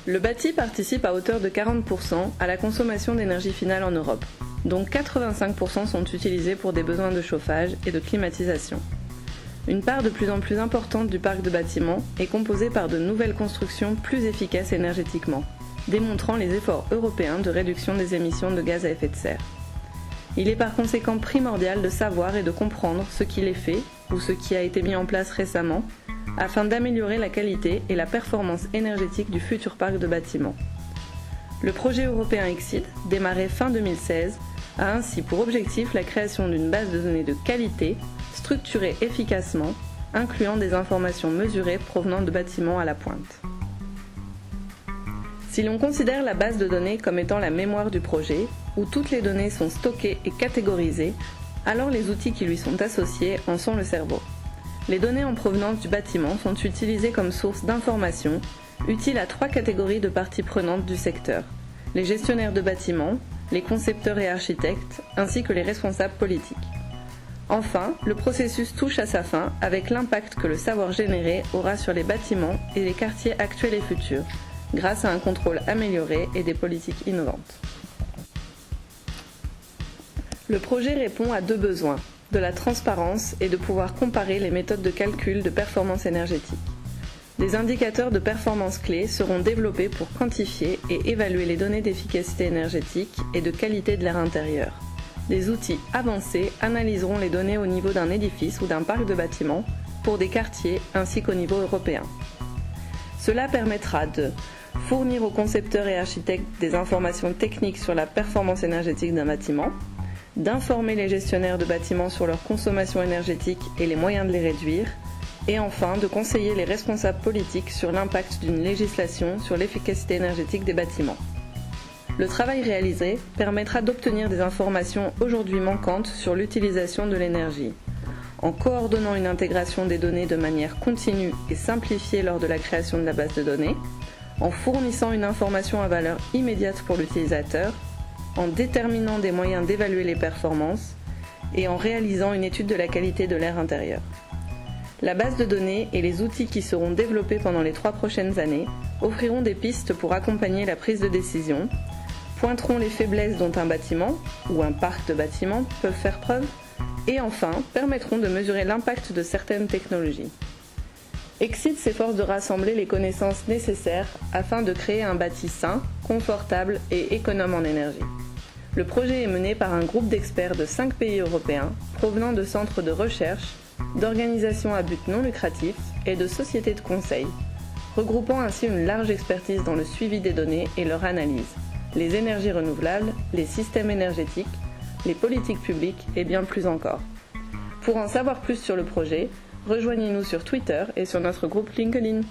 Le bâti participe à hauteur de 40% à la consommation d'énergie finale en Europe, dont 85% sont utilisés pour des besoins de chauffage et de climatisation. Une part de plus en plus importante du parc de bâtiments est composée par de nouvelles constructions plus efficaces énergétiquement, démontrant les efforts européens de réduction des émissions de gaz à effet de serre. Il est par conséquent primordial de savoir et de comprendre ce qu'il est fait ou ce qui a été mis en place récemment afin d'améliorer la qualité et la performance énergétique du futur parc de bâtiments. Le projet européen Exceed, démarré fin 2016, a ainsi pour objectif la création d'une base de données de qualité, structurée efficacement, incluant des informations mesurées provenant de bâtiments à la pointe. Si l'on considère la base de données comme étant la mémoire du projet, où toutes les données sont stockées et catégorisées, alors les outils qui lui sont associés en sont le cerveau. Les données en provenance du bâtiment sont utilisées comme source d'informations, utiles à 3 catégories de parties prenantes du secteur: les gestionnaires de bâtiments, les concepteurs et architectes, ainsi que les responsables politiques. Enfin, le processus touche à sa fin avec l'impact que le savoir généré aura sur les bâtiments et les quartiers actuels et futurs, grâce à un contrôle amélioré et des politiques innovantes. Le projet répond à 2 besoins: de la transparence et de pouvoir comparer les méthodes de calcul de performance énergétique. Des indicateurs de performance clés seront développés pour quantifier et évaluer les données d'efficacité énergétique et de qualité de l'air intérieur. Des outils avancés analyseront les données au niveau d'un édifice ou d'un parc de bâtiments pour des quartiers ainsi qu'au niveau européen. Cela permettra de fournir aux concepteurs et architectes des informations techniques sur la performance énergétique d'un bâtiment, d'informer les gestionnaires de bâtiments sur leur consommation énergétique et les moyens de les réduire, et enfin de conseiller les responsables politiques sur l'impact d'une législation sur l'efficacité énergétique des bâtiments. Le travail réalisé permettra d'obtenir des informations aujourd'hui manquantes sur l'utilisation de l'énergie. En coordonnant une intégration des données de manière continue et simplifiée lors de la création de la base de données, en fournissant une information à valeur immédiate pour l'utilisateur, en déterminant des moyens d'évaluer les performances et en réalisant une étude de la qualité de l'air intérieur. La base de données et les outils qui seront développés pendant les 3 prochaines années offriront des pistes pour accompagner la prise de décision, pointeront les faiblesses dont un bâtiment ou un parc de bâtiments peuvent faire preuve et enfin permettront de mesurer l'impact de certaines technologies. Exceed s'efforce de rassembler les connaissances nécessaires afin de créer un bâti sain, confortable et économe en énergie. Le projet est mené par un groupe d'experts de 5 pays européens provenant de centres de recherche, d'organisations à but non lucratif et de sociétés de conseil, regroupant ainsi une large expertise dans le suivi des données et leur analyse, les énergies renouvelables, les systèmes énergétiques, les politiques publiques et bien plus encore. Pour en savoir plus sur le projet, rejoignez-nous sur Twitter et sur notre groupe LinkedIn.